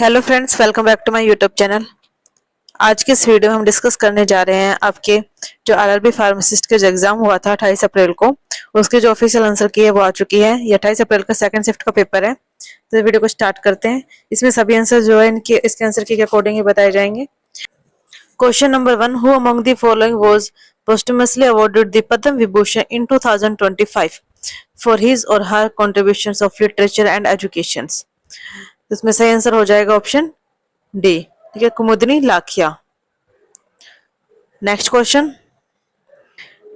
Hello friends, welcome back to my YouTube channel. आज के इस वीडियो में हम डिस्कस करने जा रहे हैं आपके जो आरआरबी फार्मासिस्ट का जो एग्जाम हुआ था 28 अप्रैल को, उसके जो ऑफिशियल आंसर की है वो आ चुकी है। ये 28 अप्रैल का सेकंड शिफ्ट का पेपर है। तो वीडियो को स्टार्ट करते हैं। इसमें सभी आंसर जो है इनके इसके आंसर के अकॉर्डिंग ही बताए जाएंगे। Question number 1, who among the following was posthumously awarded the Padma Vibhushan in 2025 for his or her contributions of literature and education? इसमें सही आंसर हो जाएगा ऑप्शन डी। ठीक है, कुमुदनी Lakhia. Next question,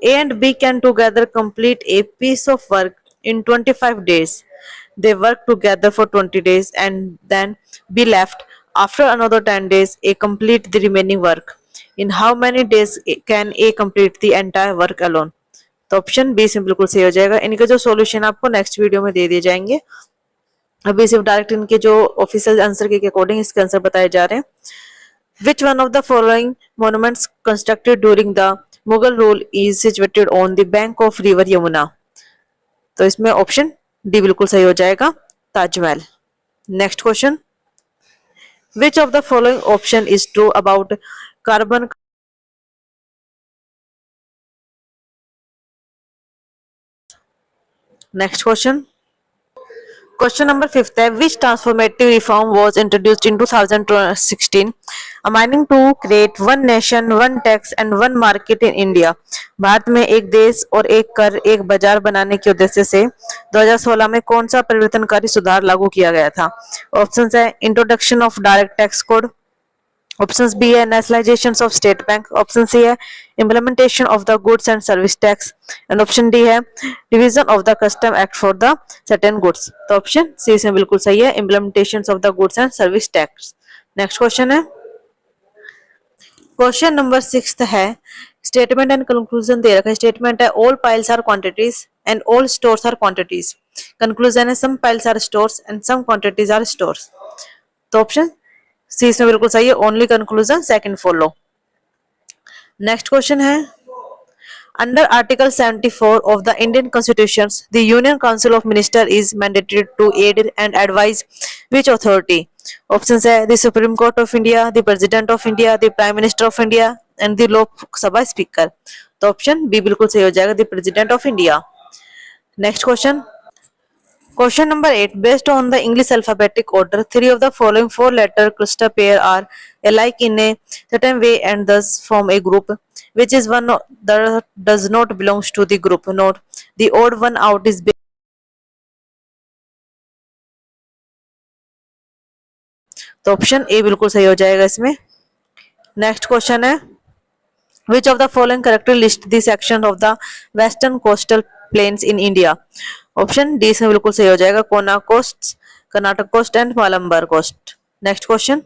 A and B can together complete a piece of work in 25 days. They work together for 20 days and then B left after another 10 days A complete the remaining work. In how many days can A complete the entire work alone? तो option B इसमें बिल्कुल सही हो जाएगा। इनके जो solution आपको next video में दे दिए जाएंगे। अभी सिर्फ डायरेक्ट इनके जो ऑफिशियल आंसर के अकॉर्डिंग इसके आंसर बताए जा रहे हैं। Which one of the following monuments constructed during the Mughal rule is situated on the bank of river Yamuna? तो इसमें ऑप्शन डी बिल्कुल सही हो जाएगा, Taj Mahal. Next question, which of the following option is true about carbon? Next question, question number 5 है, which transformative reform was introduced in 2016 aiming to create one nation one tax and one market in India? Bharat में एक देश और एक कर एक बाजार बनाने के उद्देश्य से 2016 में कौन सा परिवर्तनकारी सुधार लागू किया गया था? ऑप्शन है introduction of direct tax code, option B है nationalisation of state bank, option C है implementation of the goods and service tax and option D है division of the custom act for the certain goods. तो option C इसमें बिल्कुल सही है, implementation of the goods and service tax. Next question है, question number 6 है, statement and conclusion दे रखा है। स्टेटमेंट है all piles are quantities and all stores are quantities. Conclusion है some piles are stores and some quantities are stores. तो option C इसमें बिल्कुल सही है, only conclusion second follow. Next question है, under article 74 of the Indian constitution the union council of minister is mandated to aid and advise which authority? Option है the Supreme Court of India, the president of India, the prime minister of India and the Lok Sabha speaker. तो option B बिल्कुल सही हो जाएगा, the president of India. Next question, question number 8, based on the English alphabetic order, three of the following four-letter cluster pair are alike in a certain way and thus form a group. Which is one that does not belongs to the group? Note, the odd one out is तो option A बिल्कुल सही हो जाएगा इसमें। Next question है, which of the following correctly list the section of the western coastal plains in India? Option D इसमें बिल्कुल सही हो जाएगा, Konkan coast, Karnataka coast and Malabar coast. Next question,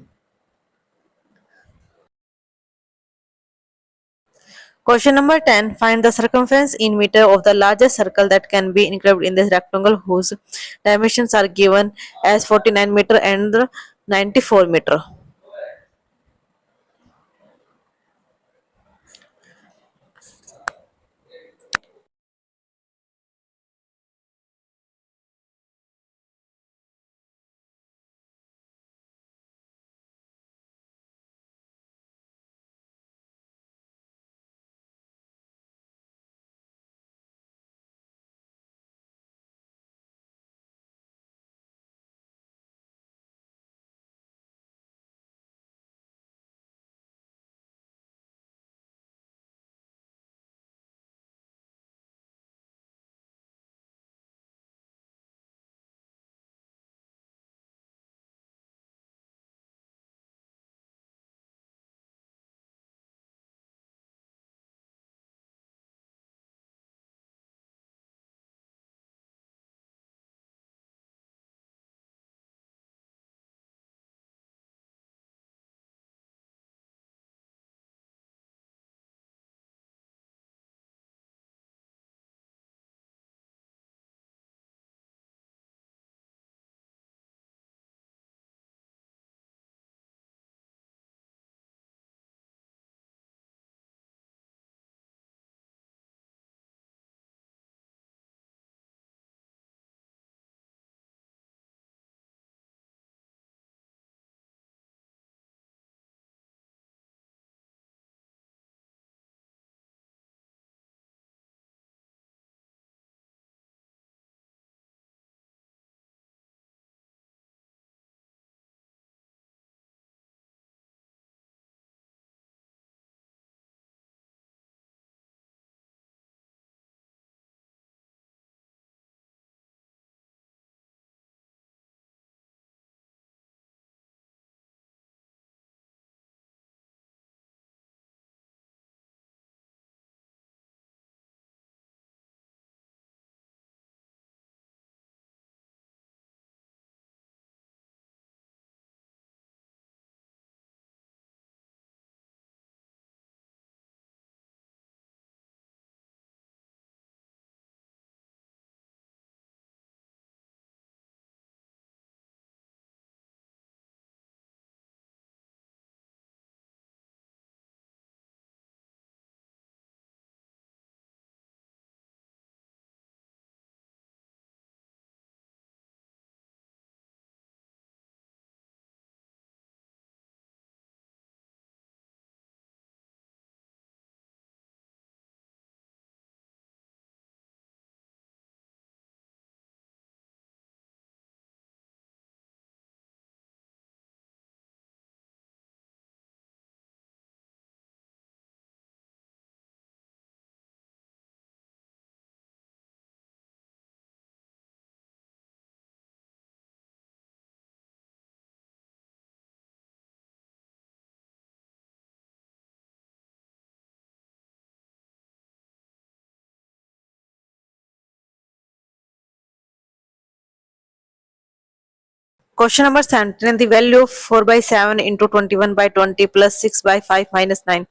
question number 10, find the circumference in meter of the largest circle that can be included in this rectangle whose dimensions are given as 49 meter and 94 meter. Question number 17, the value of 4 by 7 into 21 by 20 plus 6 by 5 minus 9,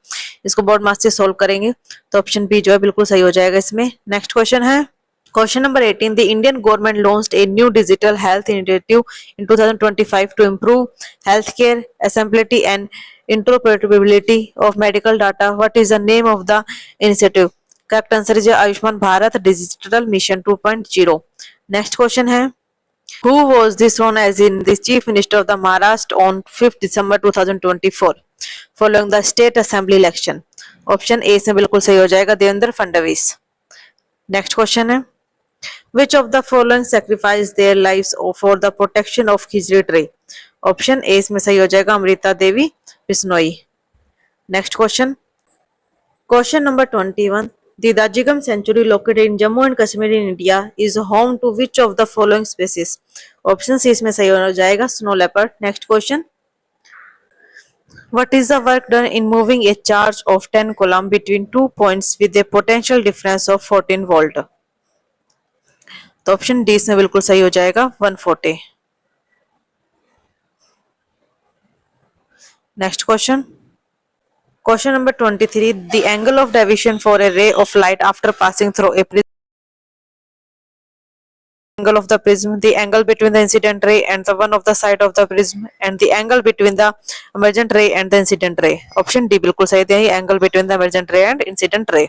इसको board मास से solve करेंगे तो option B जो है बिल्कुल सही हो जाएगा इसमें। नेक्स्ट क्वेश्चन है question number 18, the Indian government launched a new digital health initiative in 2025 to improve healthcare accessibility and interoperability of medical data. What is the name of the initiative? Correct answer है Ayushman Bharat digital mission 2.0। Next question है Who was this known as in the Chief Minister of the Maharashtra on 5th December 2024 following the State Assembly election? Option A इसमें बिल्कुल सही हो जाएगा Devendra Fadnavis. Next question है Which of the following sacrificed their lives for the protection of Khijri tree? Option A इसमें सही हो जाएगा Amrita Devi Bishnoi. Next question number 21, the Dajigam Sanctuary located in Jammu and Kashmir in India is home to which of the following species? Option C इसमें सही हो जाएगा snow leopard. Next question What is the work done in moving a charge of 10 coulomb between 2 points with a potential difference of 14 volt? तो option D इसमें बिल्कुल सही हो जाएगा 140। Next question number 23, the angle of deviation for a ray of light after passing through a prism, angle of the prism, the angle between the incident ray and the one of the side of the prism, and the angle between the emergent ray and the incident ray. Option D बिल्कुल सही है angle between the emergent ray and incident ray.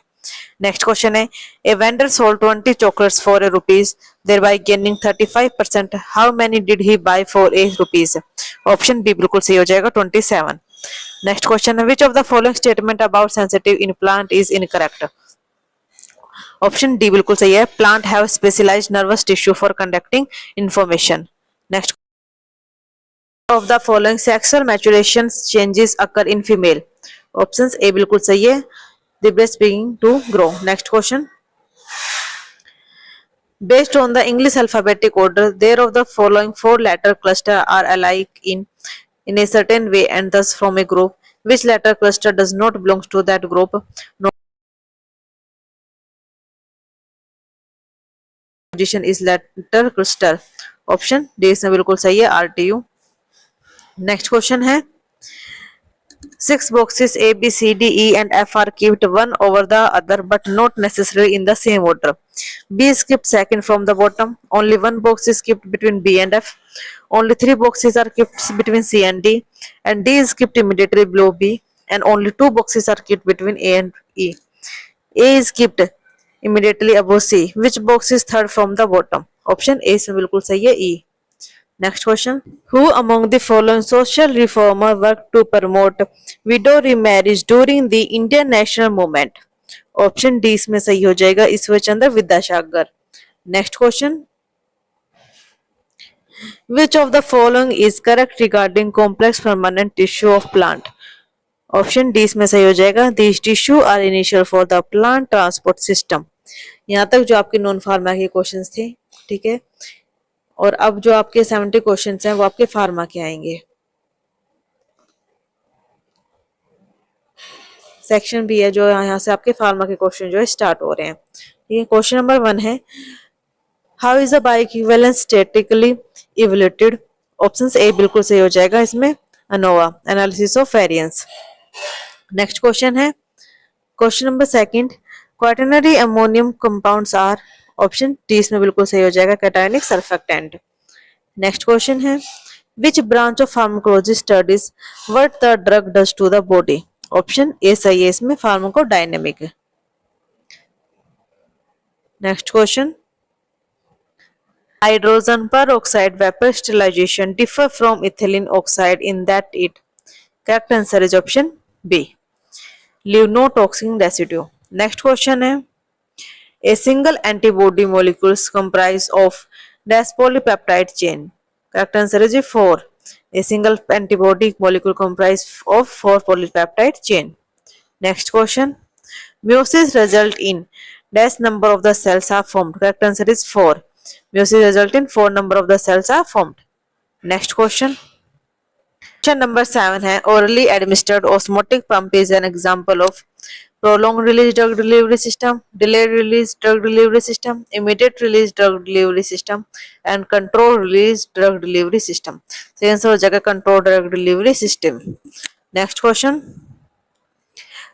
Next question है a vendor sold 20 chocolates for a rupees thereby gaining 35%. how many did he buy for a rupees? Option B बिल्कुल सही हो जाएगा 27। Next question है which of the following statement about sensitive in plant is incorrect? Option D बिल्कुल सही है plant have specialized nervous tissue for conducting information. Next of the following sexual maturation changes occur in female? Options A बिल्कुल सही है the breast beginning to grow. Next question, based on the English alphabetic order, there of the following 4 letter cluster are alike in a certain way and thus from a group. Which letter cluster does not belong to that group? No position is letter cluster. Option D इसमें बिल्कुल सही है RTU। Next question है 6 boxes A, B, C, D, E and F are kept one over the other but not necessarily in the same order. B is kept second from the bottom. Only one box is kept between B and F. Only 3 boxes are kept between C and D. And D is kept immediately below B. And only 2 boxes are kept between A and E. A is kept immediately above C. Which box is third from the bottom? Option A इसमें बिल्कुल सही है E. Next question, who among the following social reformer worked to promote widow remarriage during the Indian national movement? Option D इसमें सही हो जाएगा Ishwar Chandra Vidyasagar. Next question, which of the following is correct regarding complex permanent tissue of plant? Option D इसमें सही हो जाएगा these tissue are initial for the plant transport system। यहाँ तक जो आपके नॉन फार्मा के क्वेश्चंस थे, ठीक है। और अब जो आपके 70 क्वेश्चंस हैं वो आपके फार्मा के आएंगे। सेक्शन बी है जो यहाँ से आपके फार्मा के क्वेश्चन जो है स्टार्ट हो रहे हैं। ठीक है, क्वेश्चन नंबर 1 है how is a bioequivalence statically evaluated? Options A बिल्कुल सही हो जाएगा इसमें ANOVA analysis of variance. Next question है question number 2, quaternary ammonium compounds are? Option D इसमें बिल्कुल सही हो जाएगा कैटायनिक सर्फेक्टेंट। नेक्स्ट क्वेश्चन है which branch of pharmacology studies what the drug does to the body? Option A सही है इसमें pharmacodynamic. Next question, hydrogen peroxide vapor sterilization differ from ethylene oxide in that it? Correct answer is option B, leave no toxic residue. Next question है a single antibody molecules comprise of dash polypeptide chain? Correct answer is 4, a single antibody molecule comprise of 4 polypeptide chain. Next question, meiosis result in dash number of the cells are formed? Correct answer is 4, meiosis result in 4 number of the cells are formed. Next question number 7 है orally administered osmotic pump is an example of? prolonged release drug delivery system, delayed release drug delivery system, immediate release drug delivery system, and controlled release drug delivery system. So answer हो जाएगा controlled drug delivery system. Next question.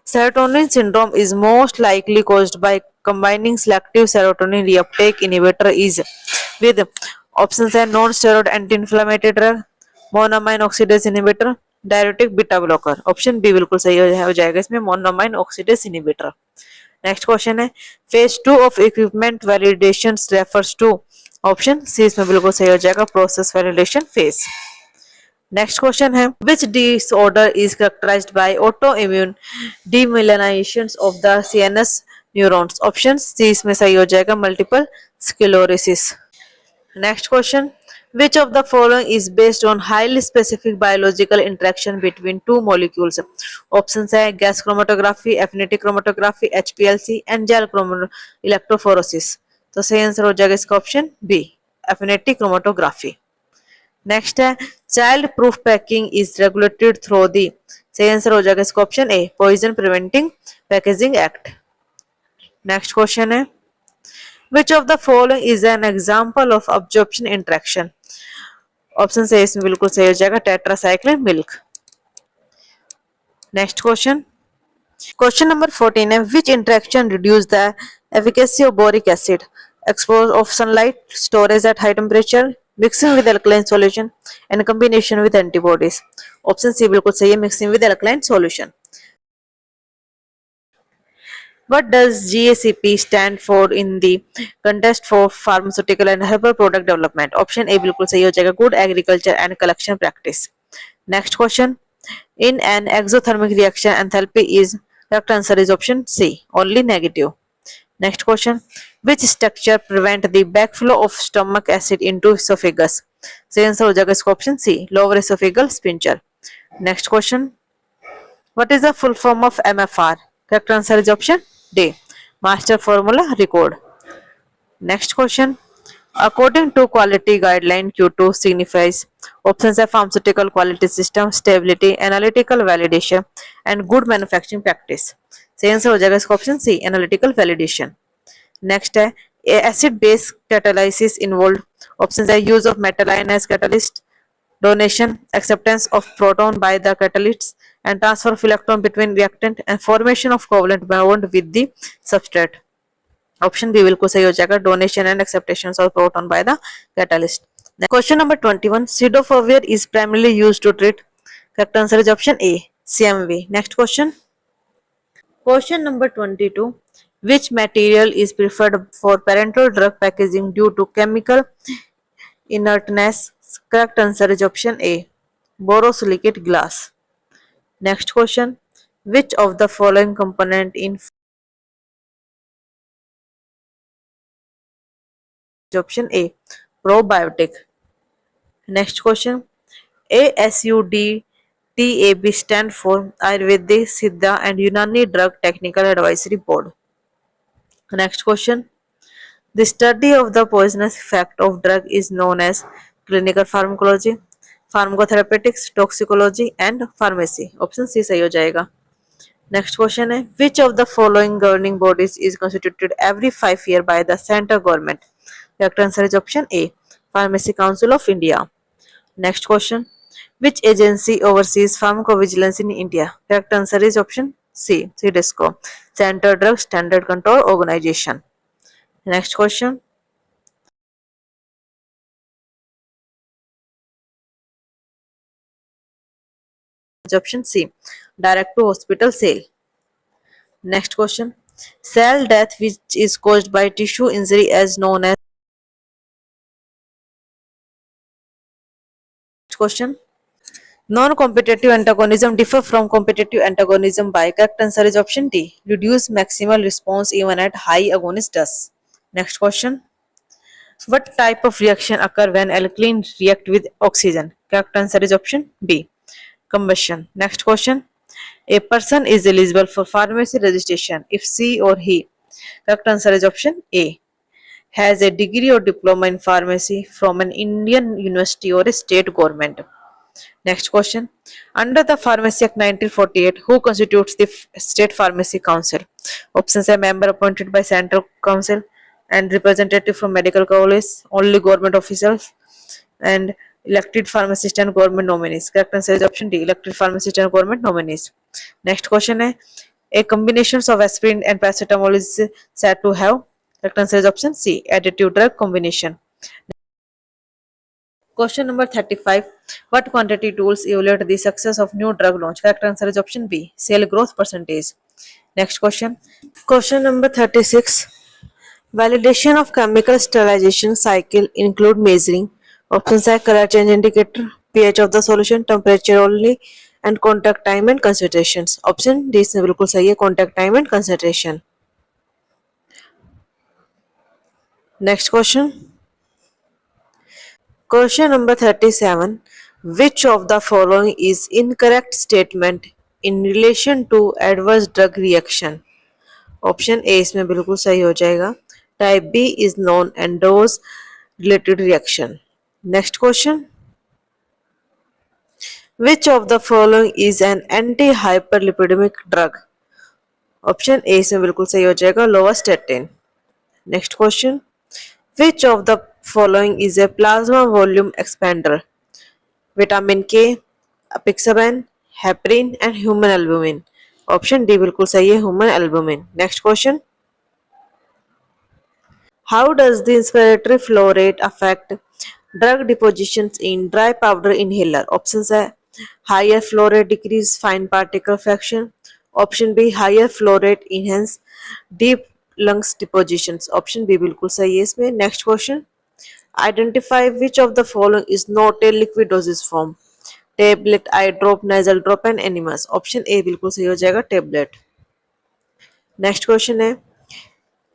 Serotonin syndrome is most likely caused by combining selective serotonin reuptake inhibitor is with options are non-steroid anti-inflammatory drug, monoamine oxidase inhibitor, diuretic beta blocker. Option B बिल्कुल सही हो जाएगा इसमें monoamine oxidase inhibitor. Next question है phase 2 of equipment validation refers to. Option C इसमें बिल्कुल सही हो जाएगा process validation phase. Next question है which disorder is characterised by autoimmune demyelination of the CNS neurons. Option C इसमें सही हो जाएगा multiple sclerosis. Next question. Which of the following is based on highly specific biological interaction between two molecules? Options है gas chromatography, affinity chromatography, HPLC and gel electrophoresis. तो सही answer हो जाएगा इसका option B affinity chromatography. Next है child proof packing is regulated through the. सही answer हो जाएगा इसका option A poison preventing packaging act. Next question है Which of the following is an example of absorption interaction? Option से इसमें बिल्कुल सही हो जाएगा tetracycline milk. Next question. Question number 14 है which interaction reduce the efficacy of boric acid? Exposure of sunlight, storage at high temperature, mixing with alkaline solution and combination with antibodies. Option C बिल्कुल सही है mixing with alkaline solution. What does GACP stand for in the contest for pharmaceutical and herbal product development? Option A बिल्कुल सही हो जाएगा Good Agriculture and Collection Practice. Next question. In an exothermic reaction, enthalpy is correct answer is option C. Only negative. Next question. Which structure prevent the backflow of stomach acid into esophagus? सही answer हो जाएगा इसका option C. Lower esophageal sphincter. Next question. What is the full form of MFR? Correct answer is option D. Master Formula Record. Next question. According to quality guideline Q2 signifies options are pharmaceutical quality system, stability, analytical validation and good manufacturing practice. सही answer हो जाएगा इसका option C analytical validation. Next है acid base catalysis involve. Options है use of metal ion as catalyst, donation, acceptance of proton by the catalysts, and transfer of electron between reactant and formation of covalent bond with the substrate. Option B बिल्कुल सही हो जाएगा donation and acceptation of proton by the catalyst. Question number 21 cidofovir is primarily used to treat. Correct answer is option A CMV. Next question. Question number 22 which material is preferred for parenteral drug packaging due to chemical inertness? Correct answer is option A borosilicate glass. Next question. Which of the following component in option A probiotic. Next question. ASUDTAB stand for Ayurvedic, Siddha and Unani Drug Technical Advisory Board. Next question. The study of the poisonous effect of drug is known as clinical pharmacology, pharmacotherapeutics, toxicology and pharmacy. Option C सही हो जाएगा. Next question है which of the following governing bodies is constituted every 5 years by the central government? Correct answer is option A Pharmacy Council of India. Next question. Which agency oversees pharmacovigilance in India? Correct answer is option C CDSCO Central Drug Standard Control Organization. Next question. Option C direct to hospital sale. Next question. Cell death which is caused by tissue injury is known as. Next question. Non-competitive antagonism differ from competitive antagonism by. Correct answer is option D reduce maximal response even at high agonist dose. Next question. What type of reaction occur when alkaline react with oxygen? Correct answer is option B combustion. Next question. A person is eligible for pharmacy registration if she or he. Correct answer is option A has a degree or diploma in pharmacy from an Indian university or a state government. Next question, under the pharmacy act 1948 who constitutes the state pharmacy council? Options है member appointed by central council and representative from medical college, only government officials, and elected pharmacist and government nominees. Correct answer is option D, elected pharmacist and government nominees. Next question है, a combination of aspirin and paracetamol is said to have. Correct answer is option C, additive drug combination. Question number 35. What quantity tools evaluate the success of new drug launch? Correct answer is option B, sale growth percentage. Next question. Question number 36. Validation of chemical sterilization cycle include measuring. Options are color change indicator, pH of the solution, temperature only, and contact time and concentrations. Option D इसमें बिल्कुल सही है, contact time and concentration. Next question. Question number 37. Which of the following is incorrect statement in relation to adverse drug reaction? Option A इसमें बिल्कुल सही हो जाएगा. Type B is known and dose related reaction. Next question. Which of the following is an anti-hyperlipidemic drug? Option A इसमें बिल्कुल सही हो जाएगा, lovastatin. Next question. Which of the following is a plasma volume expander? Vitamin K, apixaban, heparin, and human albumin. Option D बिल्कुल सही है, human albumin. Next question. How does the inspiratory flow rate affect drug depositions in dry powder inhaler? Options है, higher flow rate decrease fine particle fraction. Option B, higher flow rate enhance deep lungs depositions. Option B बिल्कुल सही है इसमें. Next question. Identify which of the following is not a liquid dosage form. Tablet, I drop, nasal drop and एनिमस. Option A बिल्कुल सही हो जाएगा, tablet. Next question है,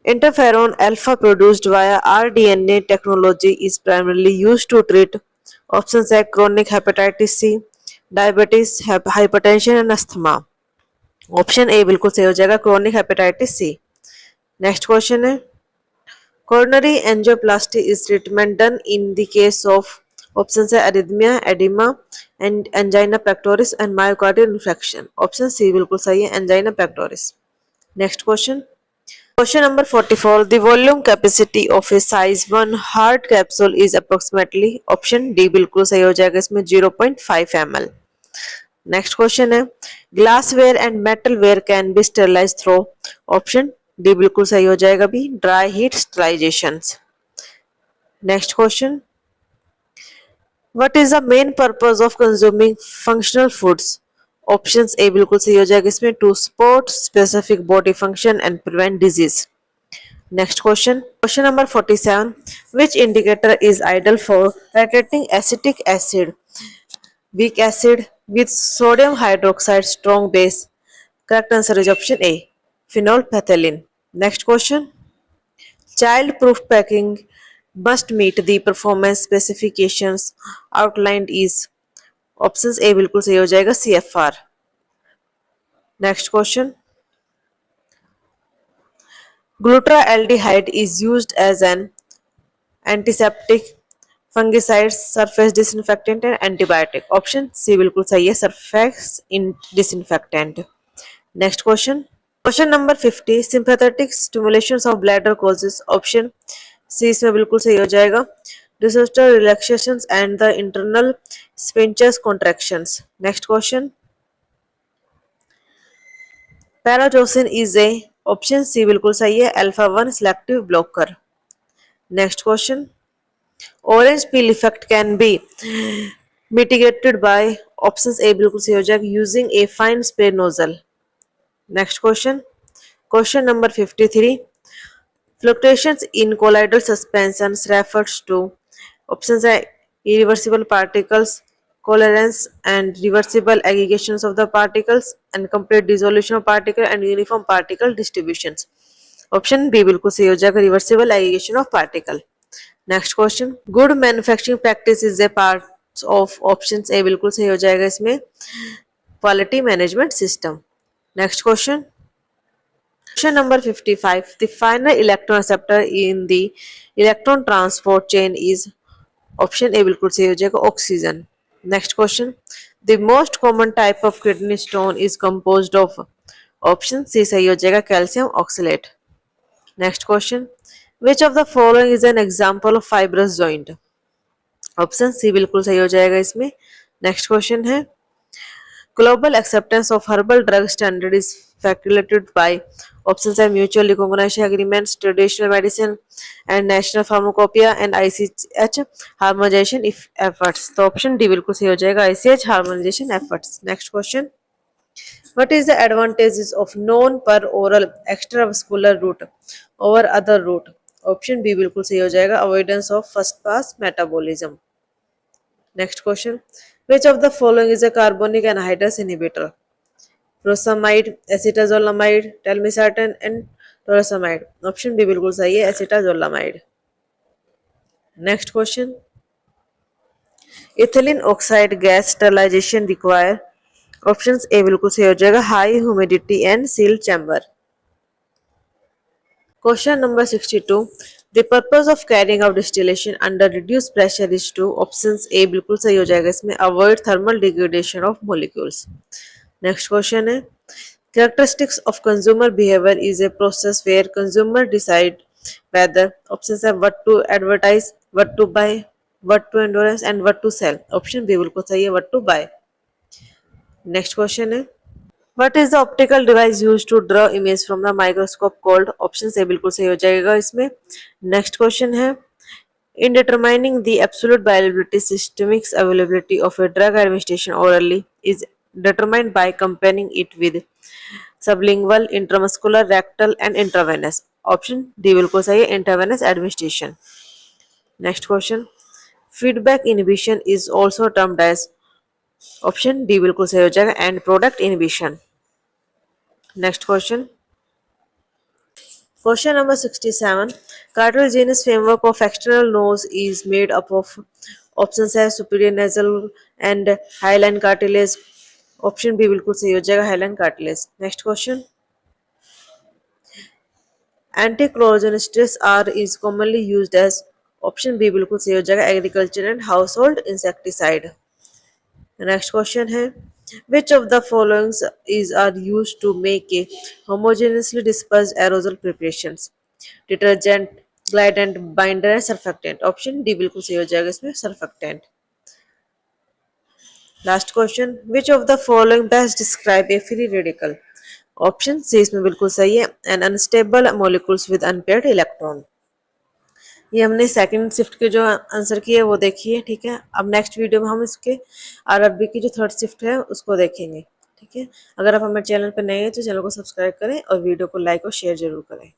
interferon alpha produced via rDNA technology is primarily used to treat. Options है, chronic hepatitis C, diabetes, hypertension and asthma. Option A बिल्कुल सही हो जाएगा, chronic hepatitis C. Next question है, coronary angioplasty is treatment done in the case of. Options है, arrhythmia, edema, and angina pectoris and myocardial infarction. Option C बिल्कुल सही है, angina pectoris. Next question. Question number 44. The volume capacity of a size 1 hard capsule is approximately. Option D बिल्कुल सही हो जाएगा इसमें, 0.5 ml. Next question है, glassware and metalware can be sterilized through. Option D बिल्कुल सही हो जाएगा भी, dry heat sterilizations. Next question. What is the main purpose of consuming functional foods? Options A बिल्कुल सही हो जाएगा इसमें, to support specific body function and prevent disease. Next question. Question number 47. Which indicator is ideal for titrating acetic acid, weak acid with sodium hydroxide strong base? Correct answer is option A, phenolphthalein. Next question. Child-proof packing must meet the performance specifications outlined is. Options A बिल्कुल सही हो जाएगा, CFR. Next question. Glutaraldehyde is used as an antiseptic, fungicide, surface disinfectant and antibiotic. Option C बिल्कुल सही है, surface disinfectant. Next question. Question number 50. Sympathetic stimulations of bladder causes. Option C इसमें बिल्कुल सही हो जाएगा, diastolic relaxations and the internal sphincter contractions. Next question. Parajosin is a. Option C बिल्कुल सही है, alpha 1 selective blocker. Next question. Orange peel effect can be mitigated by. Options A बिल्कुल सही हो जाएगा, using a fine spray nozzle. Next question. Question number 53. Fluctuations in colloidal suspensions refers to. Options are irreversible particles, coherence and reversible aggregations of the particles, and complete dissolution of particle and uniform particle distributions. Option B बिल्कुल सही हो जाएगा, reversible aggregation of particle. Next question. Good manufacturing practice is a part of. Options A बिल्कुल सही हो जाएगा इसमें, quality management system. Next question. Question number 55. The final electron acceptor in the electron transport chain is. Option A बिल्कुल सही हो जाएगा, oxygen. Next question. The most common type of kidney stone is composed of option C सही हो जाएगा calcium oxalate. Next question. Which of the following is an example of fibrous joint? Option C बिल्कुल सही हो जाएगा इसमें. Next question है global acceptance of herbal drug standard is facilitated by options are mutual recognition agreements, traditional medicine and national pharmacopoeia and ICH harmonization if efforts. तो option D बिल्कुल सही हो जाएगा ICH harmonization efforts. Next question. What is the advantages of non per oral extravascular route over other route? Option B बिल्कुल सही हो जाएगा avoidance of first pass metabolism. Next question. Which of the following is a carbonic anhydrase inhibitor? Furosemide, acetazolamide, telmisartan and torsemide. Option B बिल्कुल सही है acetazolamide. Next question. Ethylene oxide gas sterilization require options A बिल्कुल सही हो जाएगा high humidity and sealed chamber. Question number 62. The purpose of carrying out distillation under reduced pressure is to options A बिल्कुल सही हो जाएगा इसमें avoid thermal degradation of molecules. Next question है characteristics of consumer behavior is a process where consumer decide whether options are what to advertise, what to buy, what to endorse and what to sell. Option B बिल्कुल सही है what to buy. Next question है What is the optical device used to draw image from the microscope called? Option से बिल्कुल सही हो जाएगा इसमें. Next question है In determining the absolute bioavailability, systemic availability of a drug administration orally is determined by comparing it with sublingual, intramuscular, rectal and intravenous. Option D बिल्कुल सही है intravenous administration. Next question. Feedback inhibition is also termed as option D बिल्कुल सही हो जाएगा end product inhibition. Next question. Question number 67. Cartilaginous framework of external nose is made up of options है superior nasal and hyaline cartilage. Option B बिल्कुल सही हो जाएगा hyaline cartilage. Next question. Anti-chlorogenesis R is commonly used as option B बिल्कुल सही हो जाएगा agriculture and household insecticide. Next question है Which of the following is are used to make a homogeneously dispersed aerosol preparations? Detergent, glidant, binder and surfactant. Option D बिल्कुल सही हो जाएगा इसमें surfactant. Last question. Which of the following best describe a free radical? Option C इसमें बिल्कुल सही है an unstable molecules with unpaired electron. ये हमने सेकंड शिफ्ट के जो आंसर किए वो देखिए. ठीक है. अब नेक्स्ट वीडियो में हम इसके आरआरबी की जो थर्ड शिफ्ट है उसको देखेंगे. ठीक है. अगर आप हमारे चैनल पर नए हैं तो चैनल को सब्सक्राइब करें और वीडियो को लाइक और शेयर जरूर करें.